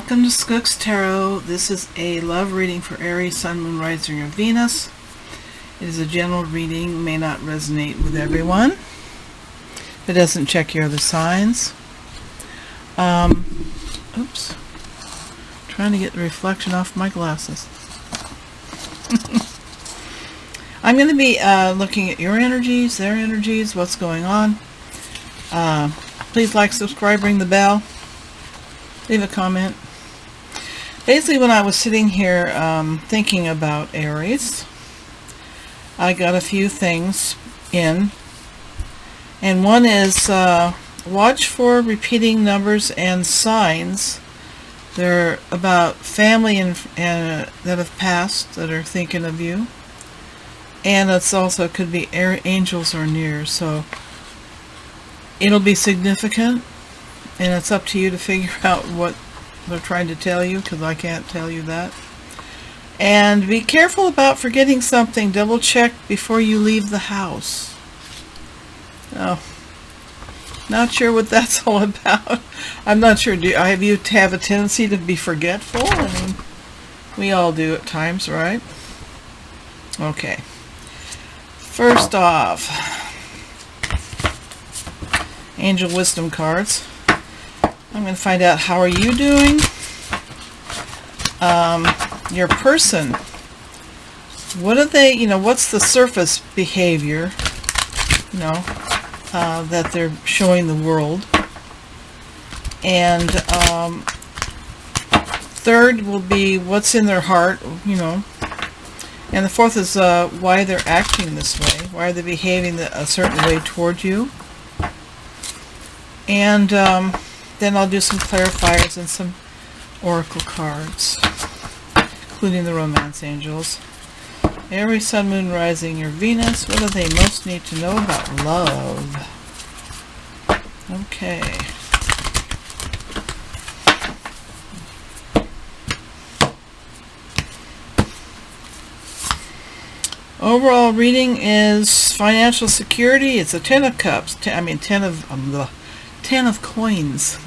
Welcome to Skook's Tarot. This is a love reading for Aries, Sun, Moon, Rising, or Venus. It is a general reading, may not resonate with everyone. If it doesn't, check your other signs. Oops. Trying to get the reflection off my glasses. I'm going to be looking at your energies, their energies, what's going on. Please like, subscribe, ring the bell. Leave a comment. Basically, when I was sitting here thinking about Aries, I got a few things in. And one is watch for repeating numbers and signs. They're about family and that have passed that are thinking of you. And it's also could be angels or near. So it'll be significant. And it's up to you to figure out what they're trying to tell you, because I can't tell you that. And be careful about forgetting something. Double check before you leave the house. Oh, not sure what that's all about. I'm not sure. Do you have a tendency to be forgetful? I mean, we all do at times, right? Okay. First off, Angel Wisdom cards. I'm going to find out, how are you doing? Your person, what are they, what's the surface behavior, that they're showing the world? And third will be what's in their heart, And the fourth is why they're acting this way. Why are they behaving a certain way toward you? And then I'll do some clarifiers and some oracle cards, including the romance angels. Aries, Sun, Moon, Rising, your Venus. What do they most need to know about love? Okay. Overall reading is financial security. It's a 10 of cups. 10 of coins.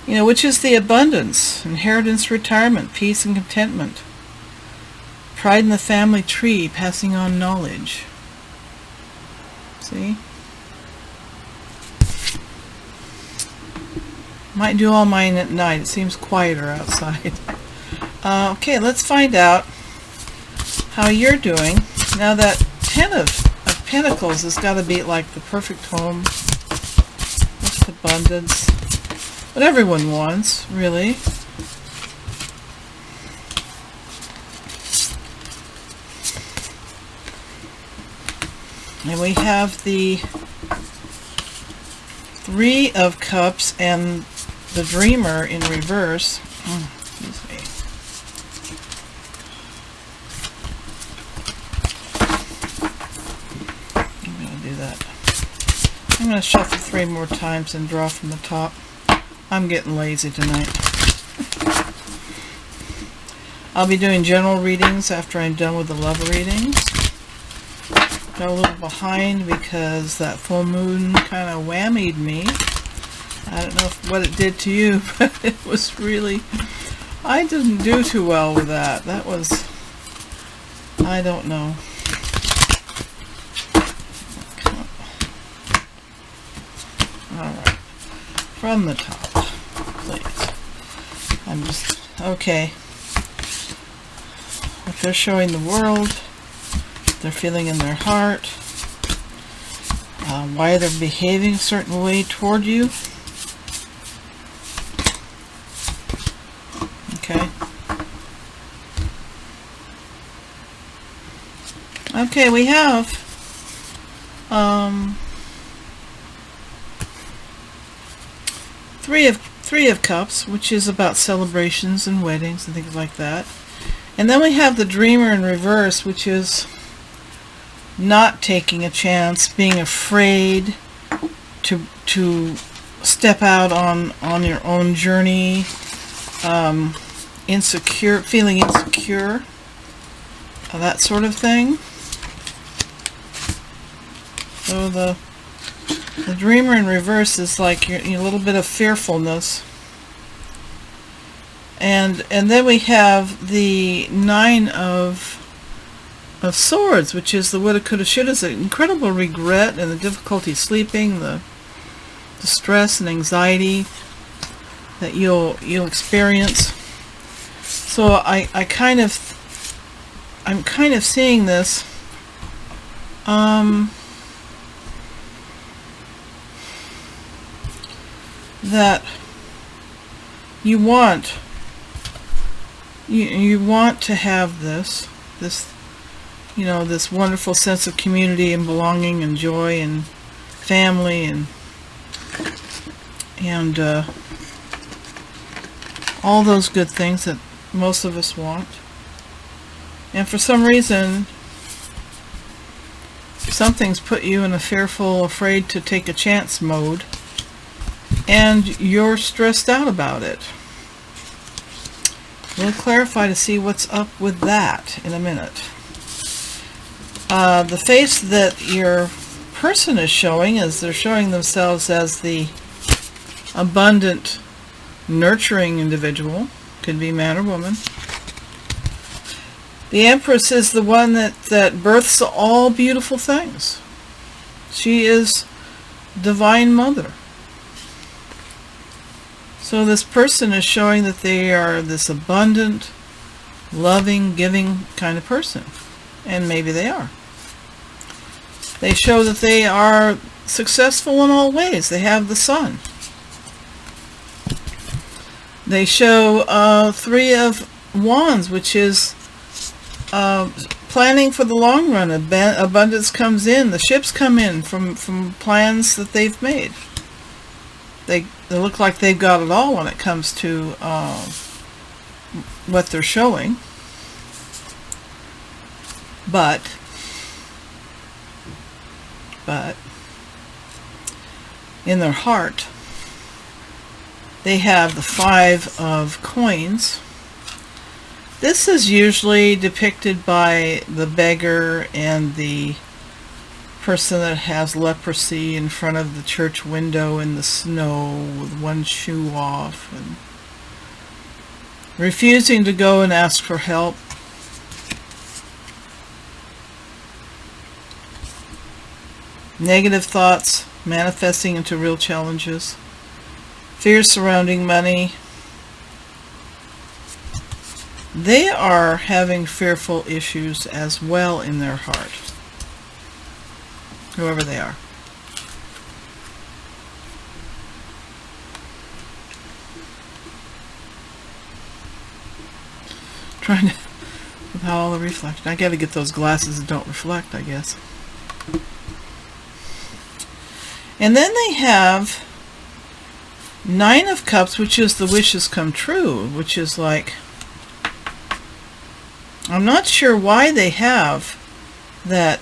Which is the abundance, inheritance, retirement, peace and contentment, pride in the family tree, passing on knowledge. See? Might do all mine at night. It seems quieter outside. Okay, let's find out how you're doing. Now that 10 of Pentacles has got to be like the perfect home, most abundance, what everyone wants, really. And we have the 3 of Cups and the Dreamer in reverse. Excuse me. I'm going to shuffle 3 more times and draw from the top. I'm getting lazy tonight. I'll be doing general readings after I'm done with the love readings. Got a little behind because that full moon kind of whammied me. I don't know what it did to you, but it was really... I didn't do too well with that. That was... I don't know. Alright. From the top, please. I'm just... Okay. What they're showing the world, they're feeling in their heart, why they're behaving a certain way toward you. Okay. Okay, we have Three of Cups, which is about celebrations and weddings and things like that. And then we have the Dreamer in reverse, which is not taking a chance, being afraid to step out on your own journey, insecure, feeling insecure, that sort of thing. So The Dreamer in reverse is like a little bit of fearfulness. And then we have the Nine of Swords, which is the woulda, coulda, shoulda. It's an incredible regret and the difficulty sleeping, the stress and anxiety that you'll experience. So I'm kind of seeing this. That you want to have this this wonderful sense of community and belonging and joy and family and all those good things that most of us want. And for some reason, something's put you in a fearful, afraid to take a chance mode, and you're stressed out about it. We'll clarify to see what's up with that in a minute. The face that your person is showing is they're showing themselves as the abundant, nurturing individual. Could be man or woman. The Empress is the one that births all beautiful things. She is Divine Mother. So this person is showing that they are this abundant, loving, giving kind of person. And maybe they are. They show that they are successful in all ways. They have the Sun. They show Three of Wands, which is planning for the long run. Abundance comes in. The ships come in from plans that they've made. They look like they've got it all when it comes to what they're showing. But in their heart, they have the Five of Coins. This is usually depicted by the beggar and the person that has leprosy in front of the church window in the snow with one shoe off and refusing to go and ask for help. Negative thoughts manifesting into real challenges. Fears surrounding money. They are having fearful issues as well in their heart. Whoever they are. Trying to, without all the reflection. I gotta get those glasses that don't reflect, I guess. And then they have Nine of Cups, which is the wishes come true, which is like, I'm not sure why they have that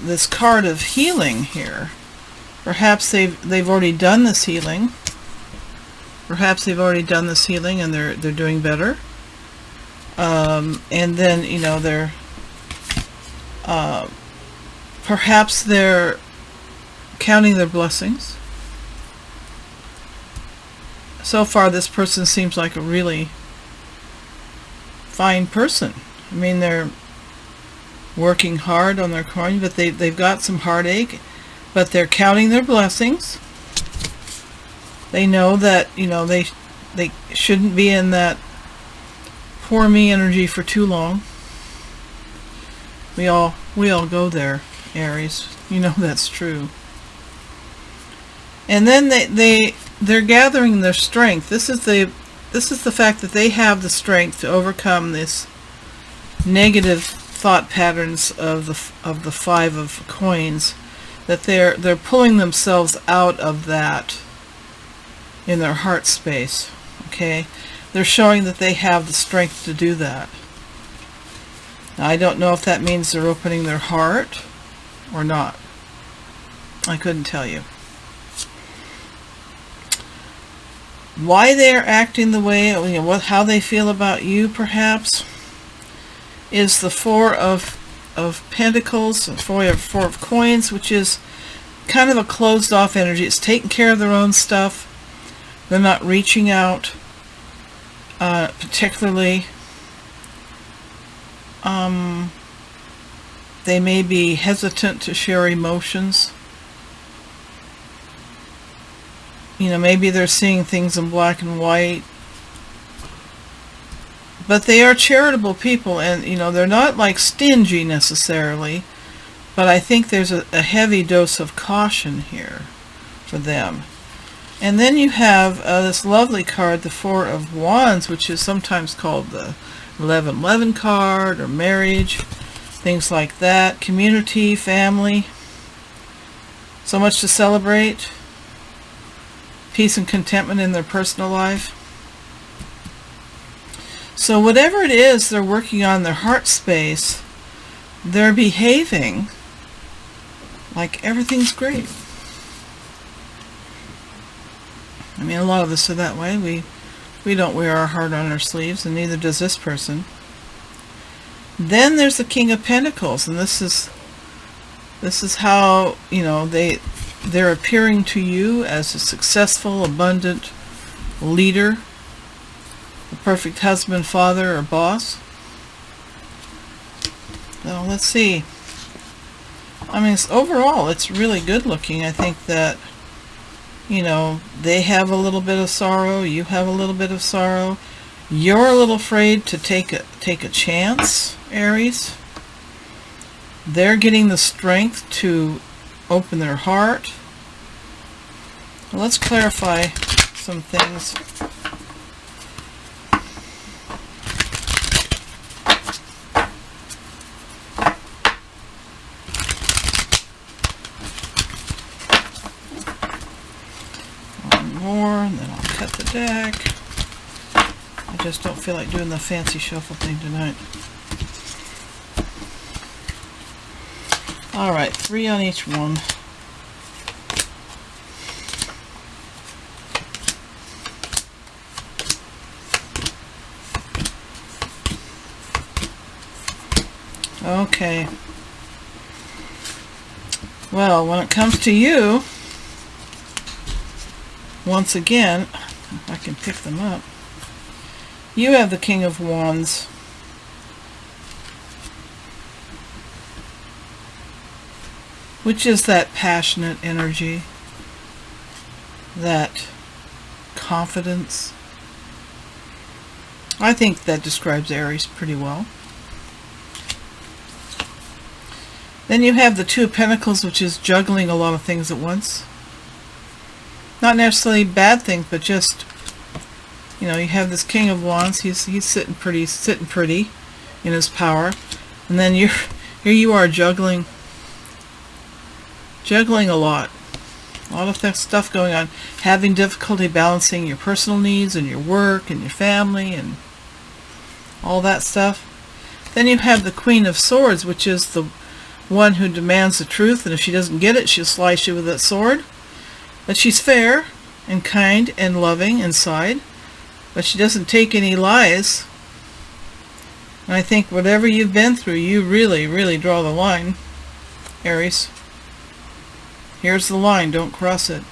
this card of healing here. Perhaps they've already done this healing. Perhaps they've already done this healing and they're doing better. And then they're perhaps they're counting their blessings. So far, this person seems like a really fine person. I mean, they're working hard on their coin, but they've got some heartache, but they're counting their blessings. They know that, they shouldn't be in that poor me energy for too long. We all go there, Aries. You know that's true. And then they're gathering their strength. This is the fact that they have the strength to overcome this negative thought patterns of the Five of Coins, that they're pulling themselves out of that in their heart space. Okay, they're showing that they have the strength to do that. Now, I don't know if that means they're opening their heart or not. I couldn't tell you. Why they're acting the way, how they feel about you, perhaps, is the Four of Pentacles, Four of Coins, which is kind of a closed off energy. It's taking care of their own stuff. They're not reaching out particularly. They may be hesitant to share emotions. You know, maybe they're seeing things in black and white. But they are charitable people, and, you know, they're not like stingy necessarily. But I think there's a heavy dose of caution here for them. And then you have this lovely card, the Four of Wands, which is sometimes called the 1111 card, or marriage, things like that. Community, family. So much to celebrate. Peace and contentment in their personal life. So whatever it is they're working on, their heart space, they're behaving like everything's great. I mean, a lot of us are that way. We don't wear our heart on our sleeves, and neither does this person. Then there's the King of Pentacles, and this is how, you know, they're appearing to you as a successful, abundant leader, a perfect husband, father, or boss. So let's see. I mean, overall, it's really good looking. I think that, you know, they have a little bit of sorrow. You have a little bit of sorrow. You're a little afraid to take a chance, Aries. They're getting the strength to open their heart. Well, let's clarify some things. One more, and then I'll cut the deck. I just don't feel like doing the fancy shuffle thing tonight. Alright, 3 on each one. Okay. Well, when it comes to you, once again, if I can pick them up, you have the King of Wands. Which is that passionate energy, that confidence. I think that describes Aries pretty well. Then you have the Two of Pentacles, which is juggling a lot of things at once. Not necessarily bad things, but just, you know, you have this King of Wands. He's sitting pretty in his power, and then here you are juggling a lot of stuff going on, having difficulty balancing your personal needs and your work and your family and all that stuff. Then you have the Queen of Swords, which is the one who demands the truth, and if she doesn't get it, she'll slice you with that sword. But she's fair and kind and loving inside, but she doesn't take any lies. And I think whatever you've been through, you really, really draw the line, Aries. Here's the line, don't cross it.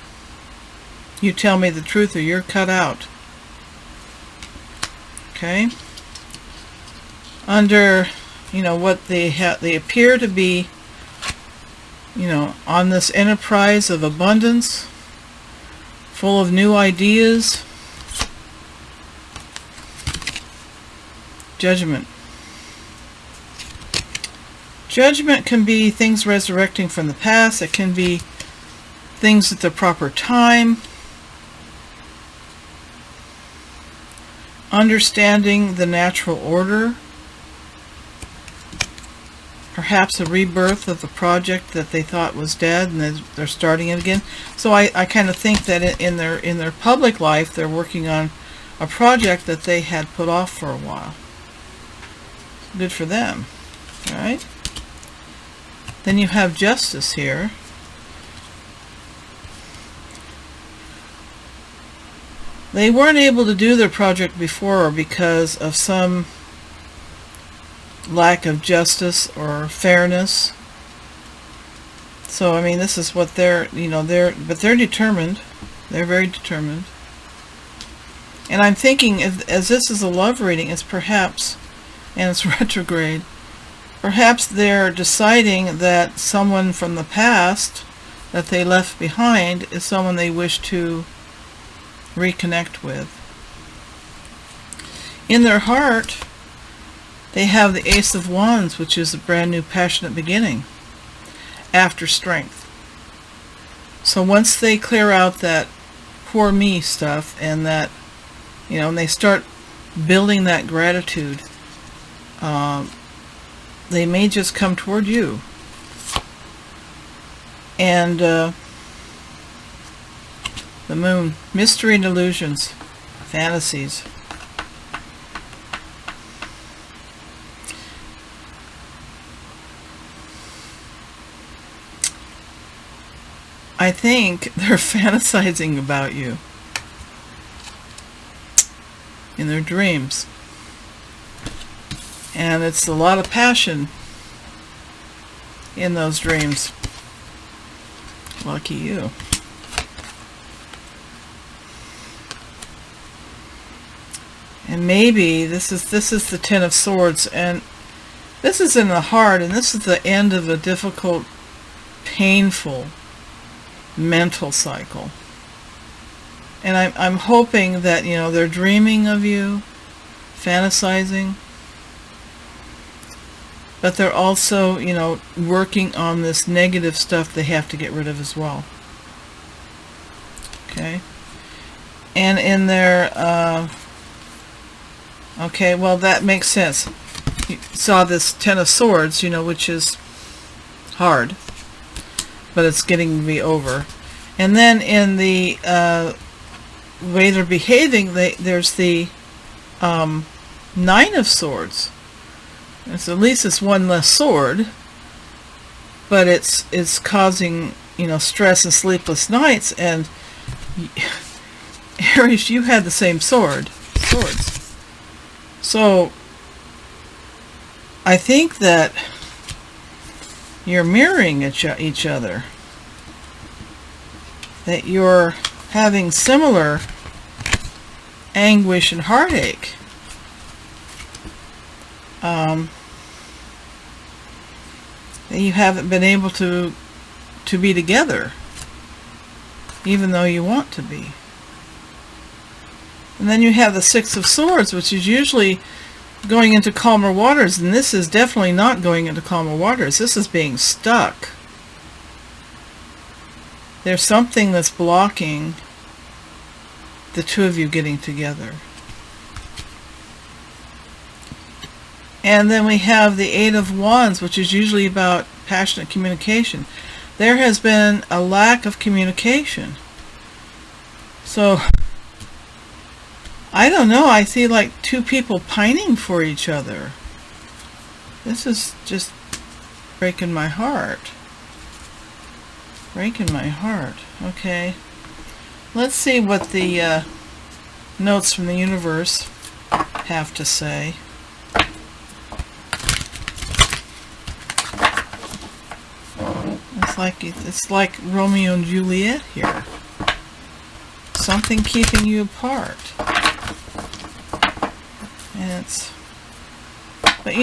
You tell me the truth or you're cut out. Okay? Under, you know, what they appear to be, you know, on this enterprise of abundance, full of new ideas. Judgment. Judgment can be things resurrecting from the past. It can be things at the proper time. Understanding the natural order. Perhaps a rebirth of the project that they thought was dead, and they're starting it again. So I kind of think that in their public life, they're working on a project that they had put off for a while. Good for them. All right? Then you have Justice here. They weren't able to do their project before because of some lack of justice or fairness. So, I mean, this is what they're, but they're determined. They're very determined. And I'm thinking, as this is a love reading, it's perhaps, and it's retrograde, perhaps they're deciding that someone from the past that they left behind is someone they wish to reconnect with. In their heart, they have the Ace of Wands, which is a brand new passionate beginning after strength. So once they clear out that poor me stuff, and that, and they start building that gratitude, they may just come toward you. And the Moon, mystery and illusions, fantasies. I think they're fantasizing about you in their dreams. And it's a lot of passion in those dreams. Lucky you. And maybe this is the Ten of Swords, and this is in the heart, and this is the end of a difficult, painful mental cycle. And I'm hoping that, they're dreaming of you, fantasizing, but they're also, working on this negative stuff they have to get rid of as well. Okay? And in their, okay, well, that makes sense. You saw this Ten of Swords, which is hard, but it's getting to be over. And then in the way they're behaving, there's the Nine of Swords. So at least it's one less sword, but it's causing, stress and sleepless nights. And Aries, you had the same swords. So I think that you're mirroring each other. That you're having similar anguish and heartache. That you haven't been able to be together, even though you want to be. And then you have the Six of Swords, which is usually going into calmer waters, and this is definitely not going into calmer waters. This is being stuck. There's something that's blocking the two of you getting together. And then we have the Eight of Wands, which is usually about passionate communication. There has been a lack of communication. So, I don't know, I see like two people pining for each other. This is just breaking my heart. Breaking my heart. Okay. Let's see what the notes from the universe have to say. It's like Romeo and Juliet here. Something keeping you apart. And but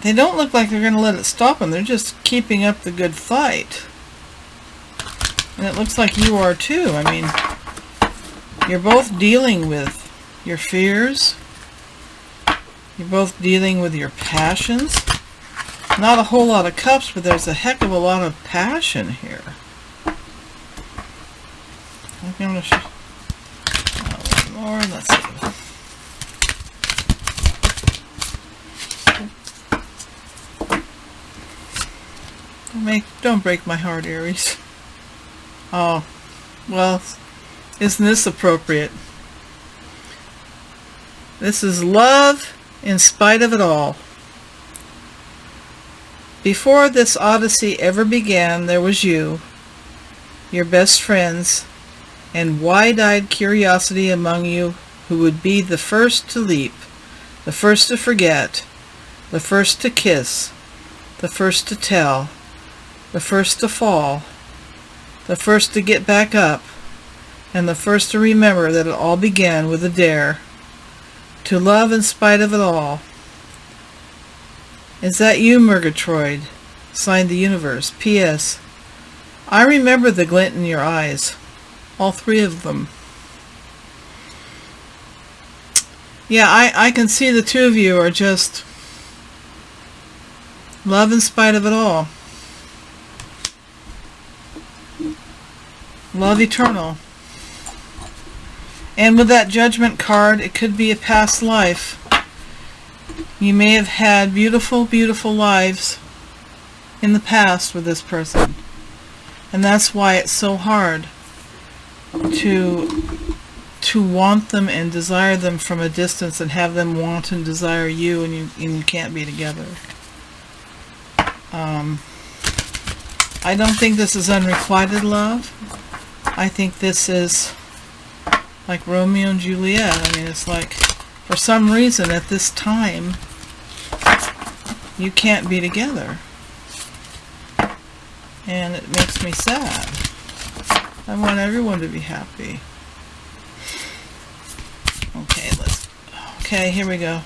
they don't look like they're going to let it stop them. They're just keeping up the good fight. And it looks like you are too. I mean, you're both dealing with your fears. You're both dealing with your passions. Not a whole lot of cups, but there's a heck of a lot of passion here. I'm going to show one more. Let's see. Don't break my heart, Aries. Oh, well, isn't this appropriate? This is love in spite of it all. Before this odyssey ever began, there was you, your best friends, and wide-eyed curiosity among you who would be the first to leap, the first to forget, the first to kiss, the first to tell, the first to fall, the first to get back up, and the first to remember that it all began with a dare to love in spite of it all. Is that you, Murgatroyd? Signed the universe. P.S. I remember the glint in your eyes. All three of them. Yeah, I can see the two of you are just love in spite of it all. Love eternal. And with that Judgment card, it could be a past life. You may have had beautiful, beautiful lives in the past with this person. And that's why it's so hard to want them and desire them from a distance, and have them want and desire you, and you can't be together. I don't think this is unrequited love. I think this is like Romeo and Juliet. I mean, it's like, for some reason at this time, you can't be together. And it makes me sad. I want everyone to be happy. Okay, here we go.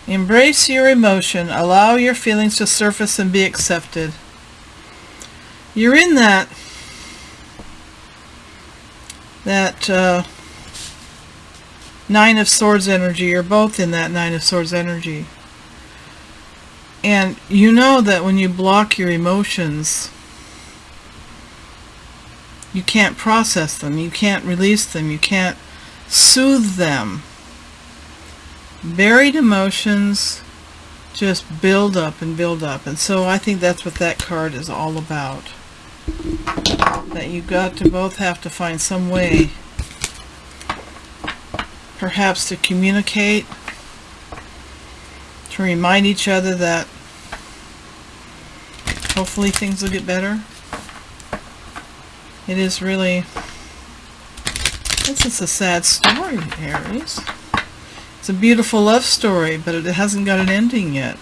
Embrace your emotion. Allow your feelings to surface and be accepted. You're in that Nine of Swords energy. You're both in that Nine of Swords energy. And you know that when you block your emotions, you can't process them, you can't release them, you can't soothe them. Buried emotions just build up and build up. And so I think that's what that card is all about. That you've got to both have to find some way, perhaps to communicate, to remind each other that hopefully things will get better. It is really, this is a sad story, Aries. It's a beautiful love story, but it hasn't got an ending yet.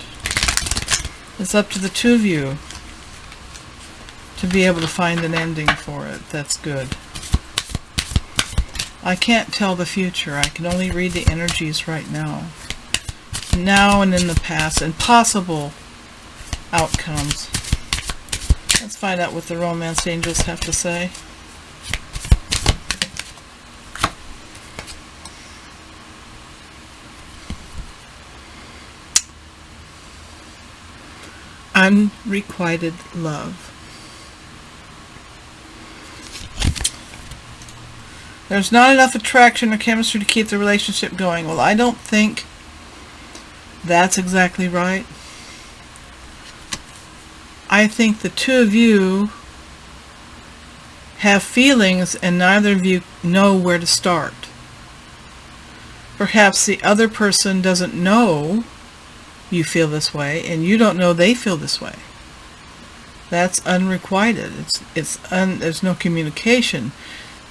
It's up to the two of you to be able to find an ending for it. That's good. I can't tell the future. I can only read the energies right now. Now and in the past, and possible outcomes. Let's find out what the romance angels have to say. Unrequited love. There's not enough attraction or chemistry to keep the relationship going. Well, I don't think that's exactly right. I think the two of you have feelings and neither of you know where to start. Perhaps the other person doesn't know you feel this way, and you don't know they feel this way. That's unrequited. There's no communication.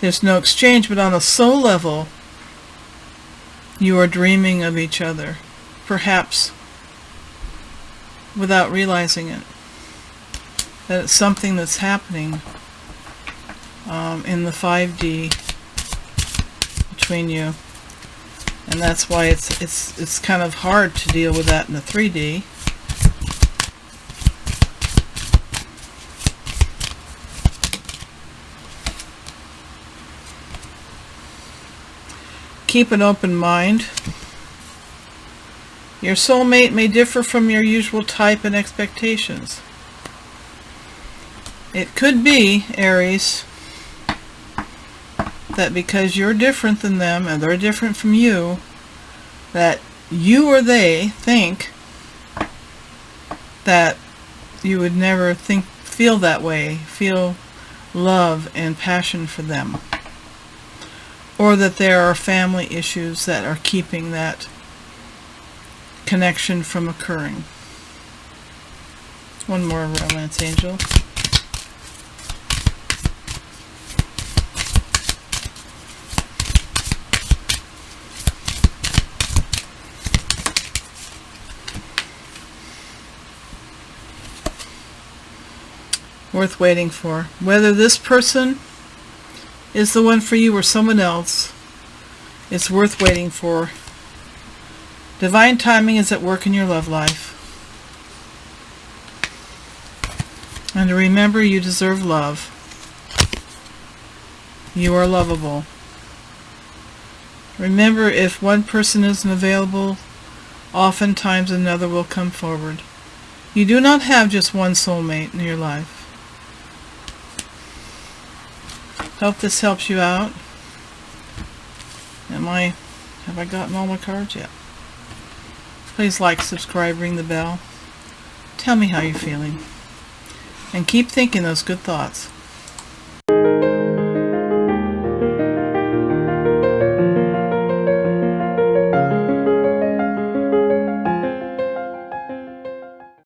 There's no exchange, but on a soul level, you are dreaming of each other, perhaps without realizing it. That it's something that's happening in the 5D between you. And that's why it's kind of hard to deal with that in the 3D. Keep an open mind. Your soulmate may differ from your usual type and expectations. It could be, Aries, that because you're different than them and they're different from you, that you or they think that you would never feel that way, feel love and passion for them. Or that there are family issues that are keeping that connection from occurring. One more romance angel. Worth waiting for. Whether this person is the one for you or someone else, it's worth waiting for. Divine timing is at work in your love life. And remember, you deserve love. You are lovable. Remember, if one person isn't available, oftentimes another will come forward. You do not have just one soulmate in your life. Hope this helps you out. Have I gotten all my cards yet? Please like, subscribe, ring the bell. Tell me how you're feeling. And keep thinking those good thoughts.